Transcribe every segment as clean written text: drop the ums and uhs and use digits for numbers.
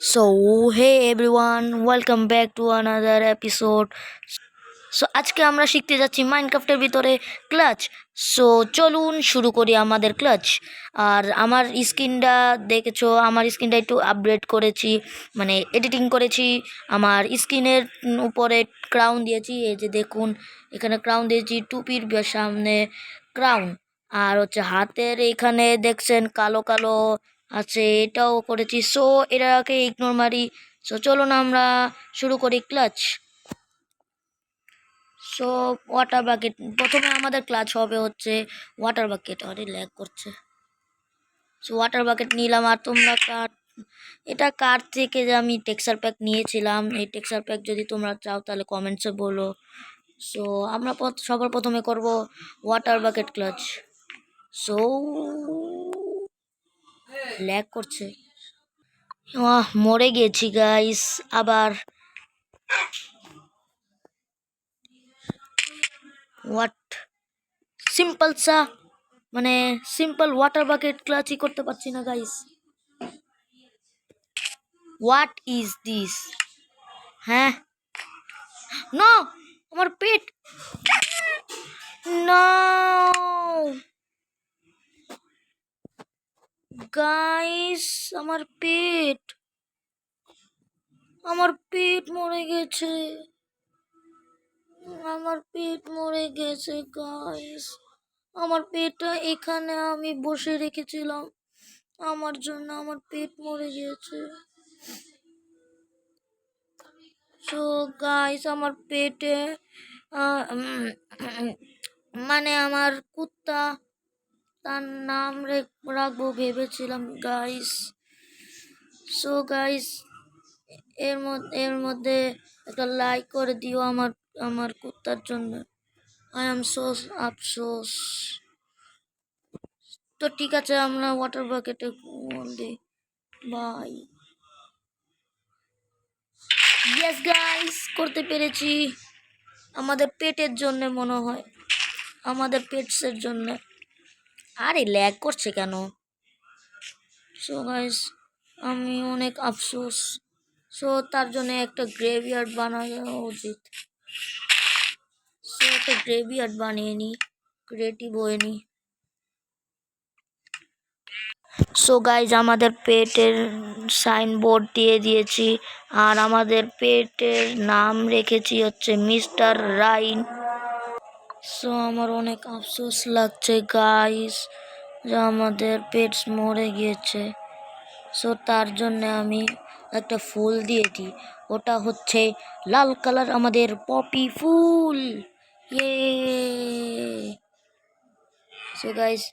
Hey everyone, welcome back to another episode. আজকে আমরা শিখতে যাচ্ছি মাইনক্রাফটের ভিতরে ক্লাচ। চলুন শুরু করি আমাদের ক্লাচ। আর আমার স্ক্রিনটা দেখেছো, আমার স্ক্রিনটা একটু আপগ্রেড করেছি, মানে এডিটিং করেছি। আমার স্ক্রিনের উপরে ক্রাউন দিয়েছি, এই যে দেখুন এখানে ক্রাউন দিয়েছি, টুপির সামনে ক্রাউন। আর হচ্ছে হাতের এখানে দেখছেন কালো কালো আছে, এটাও করেছি। এটাকে ইগনোর মারি। চলুন আমরা শুরু করি ক্লাচ। সো ওয়াটার বাকেট, প্রথমে আমাদের ক্লাচ হবে হচ্ছে ওয়াটার বাকেট। আরে ল্যাগ করছে। ওয়াটার বাকেট নিলাম। আর তোমরা এটা কার থেকে যে আমি টেক্সচার প্যাক নিয়েছিলাম, এই টেক্সচার প্যাক যদি তোমরা চাও তাহলে কমেন্টসে বলো। সো আমরা সবার প্রথমে করব water bucket clutch. So lag করছে, মরে গেছি গাইস। আবার হোয়াট সিম্পল ওয়াটার বাকেট ক্লাচই করতে পারছি না গাইস। What is this? হ্যাঁ, নো, আমার পেট, নো গাইস, আমার পেট মরে গেছে। গাইস, আমার পেটটা এখানে আমি বসে রেখেছিলাম, আমার জন্য আমার পেট মরে গেছে। গাইস, আমার পেটে মানে আমার কুত্তা, তার নাম রাখবো ভেবেছিলাম গাইস। গাইস, এর মধ্যে একটা লাইক করে দিও আমার কুত্তার জন্য। আই এম সো আফসোস। তো ঠিক আছে, আমরা ওয়াটার বাকেটে দিই। বাই। ইয়েস গাইস, করতে পেরেছি। আমাদের পেটের জন্য মনে হয়, আমাদের পেটসের জন্য। আরে ল্যাগ করছে কেন? গাইস, আমি অনেক আফসোস। তার জন্য একটা গ্রেভিয়ার্ড বানানো উচিত। একটা গ্রেভিয়ার্ড বানিয়ে নিই, ক্রিয়েটিভ হয়ে নিই। গাইজ, আমাদের পেটের সাইনবোর্ড দিয়ে দিয়েছি, আর আমাদের পেটের নাম রেখেছি হচ্ছে মিস্টার রাইন। আমার অনেক আফসোস লাগছে গাইস যে আমাদের পেটস মরে গিয়েছে। তার জন্য আমি একটা ফুল দিয়ে দিই, ওটা হচ্ছে লাল কালার, আমাদের পপি ফুল। গাইস,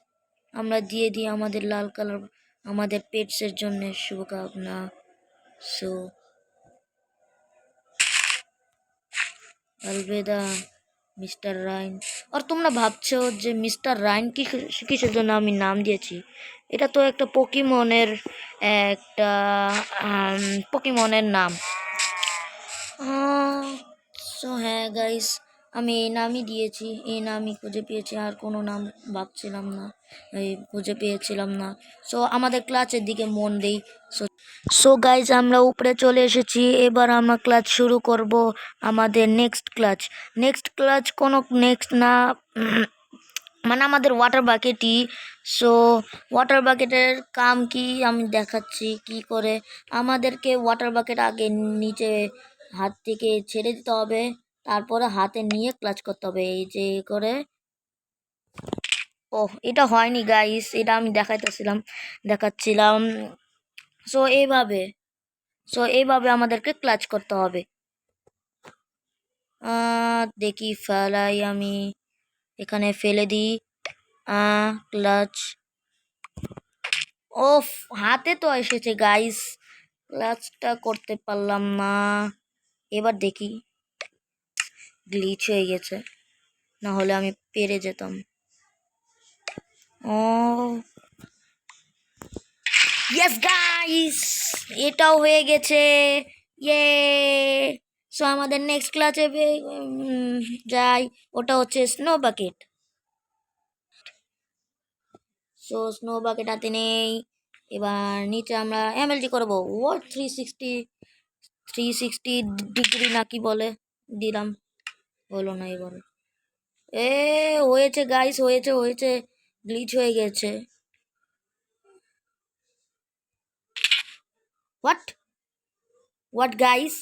আমরা দিয়ে দিই আমাদের লাল কালার আমাদের পেটসের জন্য শুভকামনা। আলবেদা মিস্টার রাইন। আর তোমরা ভাবছো যে মিস্টার রাইন কিসের জন্য আমি নাম দিয়েছি? এটা তো একটা একটা পকিমনের নাম। হ্যাঁ গাইস, আমি এই নামই দিয়েছি, এই নামই খুঁজে পেয়েছি, আর কোনো নাম ভাবছিলাম না, খুঁজে পেয়েছিলাম না। আমাদের ক্লাচের দিকে মন দেই। গাইজ, আমরা উপরে চলে এসেছি। এবার আমরা ক্লাচ শুরু করব, আমাদের নেক্সট ক্লাচ কোনো নেক্সট না, মানে আমাদের ওয়াটার বাকেটই। ওয়াটার বাকেটের কাম কি আমি দেখাচ্ছি কি করে। আমাদেরকে ওয়াটার বাকেট আগে নিচে হাত থেকে ছেড়ে দিতে হবে, তারপরে হাতে নিয়ে ক্লাচ করতে হবে, এই যে করে। এটা হয়নি গাইস, এটা আমি দেখাচ্ছিলাম। এইভাবে এইভাবে আমাদেরকে ক্লাচ করতে হবে। দেখি ফেলাই, আমি এখানে ফেলে দিই ক্লাচ। হাতে তো এসেছে গাইস, ক্লাচটা করতে পারলাম না। এবার দেখি, গ্লিচ হয়ে গেছে, না হলে আমি পেরে যেতাম। ইয়েস গাইস, এটাও হয়ে গেছে। ইয়ে। আমাদের নেক্সট ক্লাসে যাই, ওটা হচ্ছে স্নো বাকেট। স্নো বাকেট হাতে নেই, এবার নিচে আমরা এমএলজি করবো। ও 360 ডিগ্রি নাকি বলে দিলাম, হলো না এবার। এ হয়েছে গাইস, হয়েছে হয়েছে, গ্লিচ হয়ে গেছে। What what guys,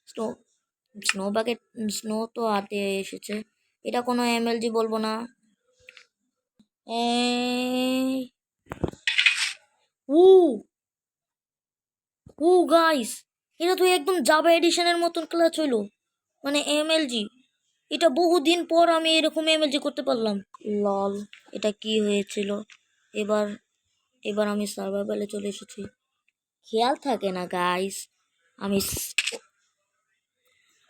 snow snow bucket, snow তো হাতে এসেছে। এটা কোনো এমএলজি বলবো না। উ ও গাইস, এটা তো একদম জাভা এডিশনের মতন ক্লাচ হইলো, মানে এমএলজি। এটা বহুদিন পর আমি এরকম এমএলজি করতে পারলাম। লল, এটা কি হয়েছিল? এবার এবার আমি সার্ভাইভালে চলে এসেছি। খেয়াল থাকে না গাইস, আমি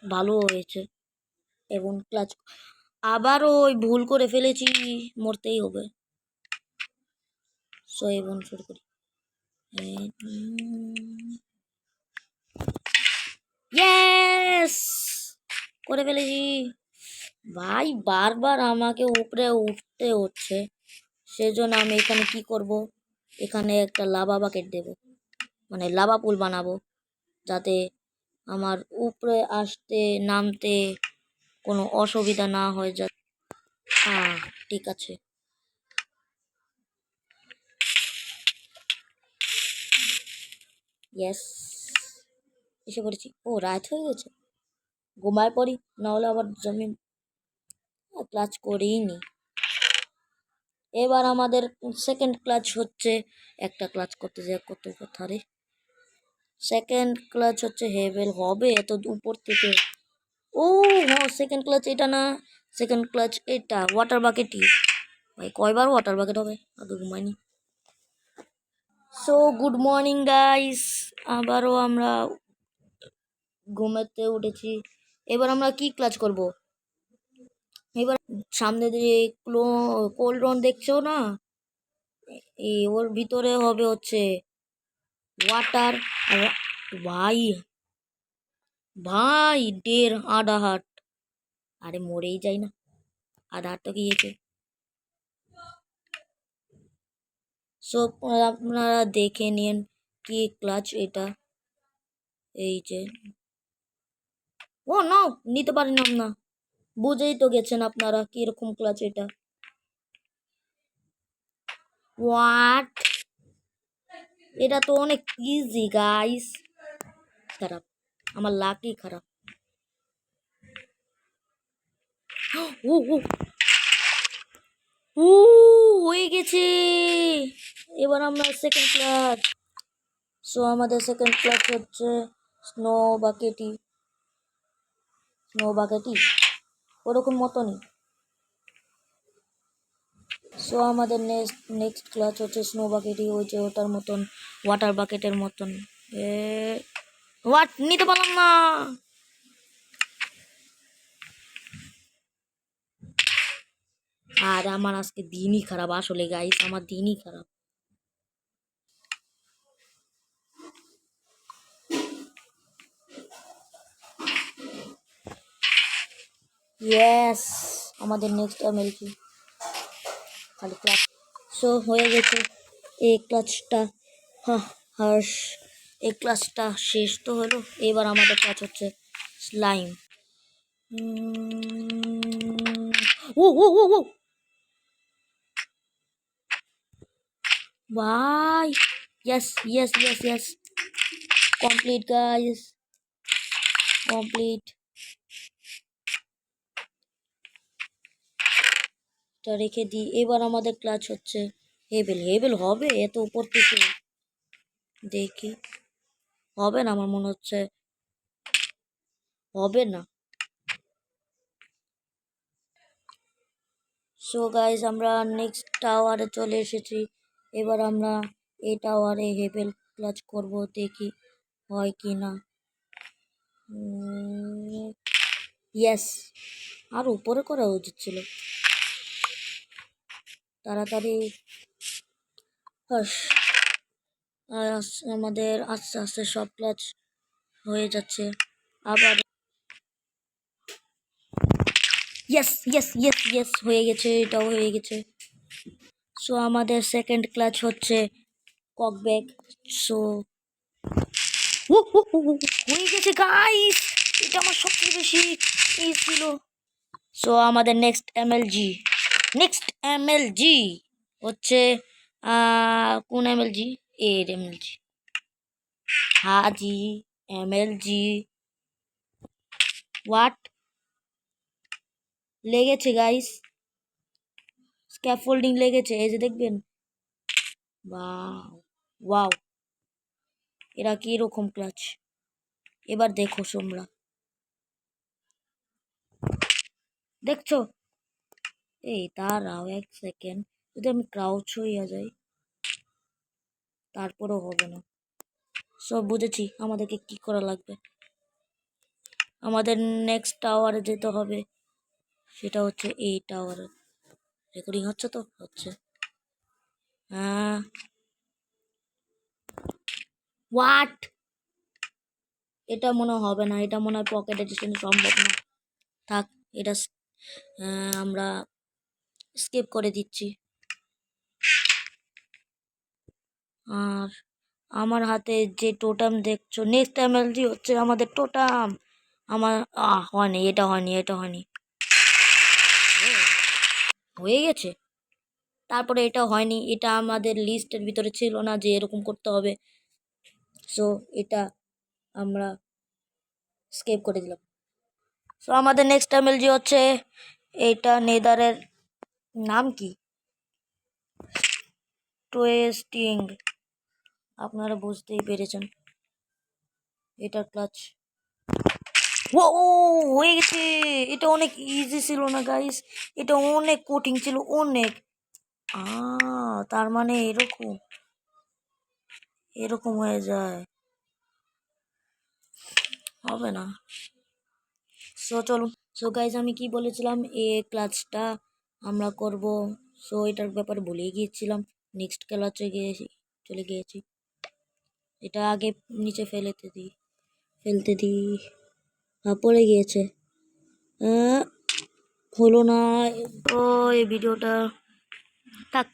ভালো হয়েছে। এবং ক্লাচ আবারও ওই ভুল করে ফেলেছি, মরতেই হবে। সো এবং শুরু করি। ইয়েস, করে ফেলেছি ভাই। বারবার আমাকে উপরে উঠতে হচ্ছে, সেজন্য আমি এখানে কি করব, এখানে একটা লাভা বাকেট দেব, মানে লাভা পুল বানাবো, যাতে আমার উপরে আসতে নামতে কোনো অসুবিধা না হয়। হ্যাঁ, ঠিক আছে। ইয়েস, এসে পড়েছি। ও রাত হয়ে গেছে, ঘুমায় পড়ি, নাহলে আবার জমি ক্লাচ করেই নি। এবার আমাদের সেকেন্ড ক্লাচ হচ্ছে, একটা ক্লাচ করতে যায় কত কথা রে। সেকেন্ড ক্লাচ হচ্ছে হেভেল হবে এত উপর থেকে। ও হ্যাঁ, সেকেন্ড ক্লাচ এটা না, সেকেন্ড ক্লাচ এটা ওয়াটার বাকেটই। ভাই কয়বার ওয়াটার বাকেট হবে, আগে ঘুমাইনি। সো গুড মর্নিং গাইস, আবারও আমরা ঘুমাতে উঠেছি। এবার আমরা কি ক্লাচ করব? এবার সামনে দিয়ে কোল্ড রন দেখছো না, ওর ভিতরে হবে হচ্ছে ওয়াটার। ভাই ভাই, আধা হাট, আরে মরেই যাই না, আধা হাট তো গিয়েছে। সো আপনারা দেখে নিন কি ক্লাচ এটা, এই যে। ও না, নিতে পারলাম না, বুঝেই তো গেছেন আপনারা কিরকম ক্লাচ এটা। হোয়াট, এটা তো অনেক ইজি গাইস। খারাপ, আমার লাকই খারাপ। ও ও ও, হয়ে গেছে। এবার আমরা সেকেন্ড ক্লাচ। সো আমাদের সেকেন্ড ক্লাচ হচ্ছে স্নো বাকেটি, স্নো বাকেটি ওরকম মতনই। সো আমাদের নেক্সট ক্লাচ হচ্ছে স্নো বাকেটই, ওই যে ওটার মতন, ওয়াটার বাকেটের মতন। এ হোয়াট, নিতে পারলাম না। আর আমার আজকে দিনই খারাপ, আসলে গাইস আমার দিনই খারাপ। ইয়েস, আমাদের নেক্সট এমএলপি খালি ক্লাচ। সো হয়ে গেছে এই ক্লাচটা। হার্শ, এই ক্লাচটা শেষ তো হলো। এবার আমাদের কাজ হচ্ছে স্লাইম। ও ও ও ও ভাই, yes yes yes yes, complete guys, complete. এটা রেখে দিই। এবার আমাদের ক্লাচ হচ্ছে হেভেল। হেভেল হবে এত উপর থেকে, দেখি হবে না, আমার মনে হচ্ছে হবে না। সো গাইজ, আমরা নেক্সট টাওয়ারে চলে এসেছি। এবার আমরা এই টাওয়ারে হেভেল ক্লাচ করব, দেখি হয় কি না। ইয়েস, আর উপরে করা উচিত ছিল, তাড়াতাড়ি। আমাদের আস্তে আস্তে সব ক্লাচ হয়ে যাচ্ছে আবার। ইয়েস ইয়েস ইয়েস ইয়েস, হয়ে গেছে, এটাও হয়ে গেছে। সো আমাদের সেকেন্ড ক্লাচ হচ্ছে কক ব্যাগ। সো হয়ে গেছে গাইস, এটা আমার সবচেয়ে বেশি ই ছিল। সো আমাদের নেক্সট এমএলজি হচ্ছে কোন এমএলজি? এর এমএলজি, হাজি এমএলজি। হোয়াট লেগেছে গাইস, স্ক্যাফোল্ডিং লেগেছে, এই যে দেখবেন। ওয়াও ওয়াও, এরা কি রকম ক্লাচ, এবার দেখো তোমরা, দেখছো? এই দাঁড়াও এক সেকেন্ড, যদি আমি ক্রাউচ হইয়া যাই তারপরেও হবে না। সব বুঝেছি, আমাদেরকে কি করা লাগবে। আমাদের নেক্সট টাওয়ারে যেতে হবে, সেটা হচ্ছে এই টাওয়ারে। রেকর্ডিং হচ্ছে তো? হচ্ছে। হ্যাঁ। হোয়াট, এটা মনে হবে না, এটা মনে হয় পকেট এডিশন সম্ভব না। থাক, এটা আমরা স্কিপ করে দিচ্ছি। আর আমার হাতে যে টোটাম দেখছো, নেক্সট এমএলজি হচ্ছে আমাদের টোটাম। আমার হয়নি, এটা হয়নি, এটা হয়নি, হয়ে গেছে। তারপরে এটা হয়নি, এটা আমাদের লিস্টের ভিতরে ছিল না যে এরকম করতে হবে। সো এটা আমরা স্কিপ করে দিলাম। সো আমাদের নেক্সট এমএলজি হচ্ছে এইটা, নেদারের নাম কি, টোয়েস্টিং, আপনারা বুঝতেই পেরেছেন। এটার ক্লাচ ও ও, হয়ে গেছে। এটা অনেক ইজি ছিল না গাইস, এটা অনেক কঠিন ছিল, অনেক। তার মানে এরকম এরকম হয়ে যায়, হবে না। সো চলুন। সো গাইজ, আমি কি বলেছিলাম, ক্লাচটা আমরা করব। সো এটার ব্যাপারে ভুলেই গিয়েছিলাম, নেক্সট ক্লাচে চলে গিয়েছি। এটা আগে নিচে ফেলতে দিই। পড়ে গিয়েছে, হলো না। তো এই ভিডিওটা থাক,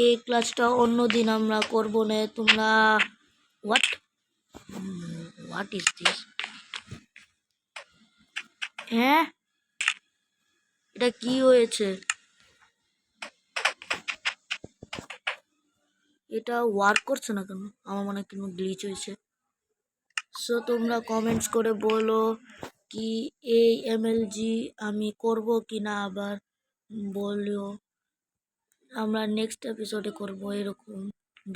এই ক্লাচটা অন্য দিন আমরা করবো না। তোমরা হোয়াট হোয়াট ইজ দিস? হ্যাঁ, এটা কি হয়েছে? এটা ওয়ার্ক করছে না কেন? আমার মনে হয় কোনো গ্লিচ হয়েছে। সো তোমরা কমেন্টস করে বলো কি এই এমএলজি আমি করব কি না, আবার বলিও, আমরা নেক্সট এপিসোডে করব এরকম।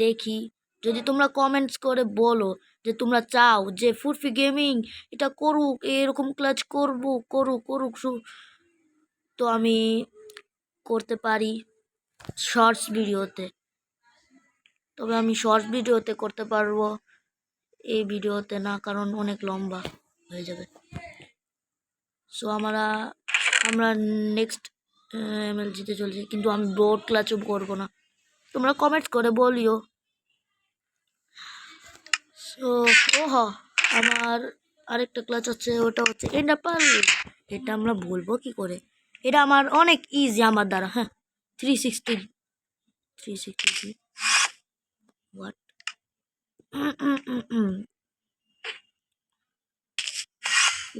দেখি, যদি তোমরা কমেন্টস করে বলো যে তোমরা চাও যে ফুরফি গেমিং এটা করুক, এরকম ক্লাচ করুক, তো আমি করতে পারি শর্টস ভিডিওতে। তবে আমি শর্টস ভিডিওতে করতে পারবো, এই ভিডিওতে না, কারণ অনেক লম্বা হয়ে যাবে। সো আমরা নেক্সট এমএলজিতে চলছি, কিন্তু আমি ব্রড ক্লাচও করবো না, তোমরা কমেন্টস করে বলিও। সো আমার আরেকটা ক্লাচ আছে, ওটা হচ্ছে এন্ডারপাল। এটা আমরা বলবো কি করে? এটা আমার অনেক ইজি আমার দ্বারা। হ্যাঁ, 360 হোয়াট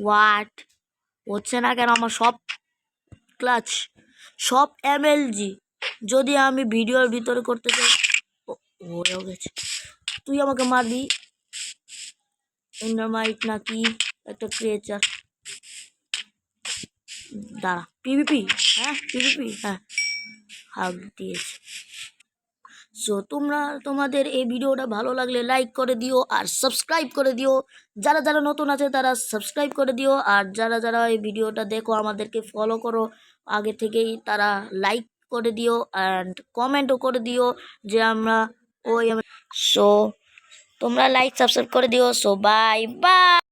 হোয়াট হচ্ছে না কেন? আমার সব এমএলজি যদি আমি ভিডিওর ভিতরে করতে চাই, হয়ে গেছে। তুই আমাকে মারবি, এন্ডারমাইট নাকি একটা ক্রিয়েচার? দাঁড়া, পিভিপি, হ্যাঁ পিভিপি, হ্যাঁ হাগ দিয়েছে। সো তোমাদের এই ভিডিওটা ভালো লাগলে লাইক করে দিও আর সাবস্ক্রাইব করে দিও। যারা যারা নতুন আছে তারা সাবস্ক্রাইব করে দিও, আর যারা যারা এই ভিডিওটা দেখো আমাদেরকে ফলো করো আগে থেকেই, তারা লাইক করে দিও অ্যান্ড কমেন্টও করে দিও যে আমরা সো তোমরা লাইক সাবস্ক্রাইব করে দিও। So bye bye.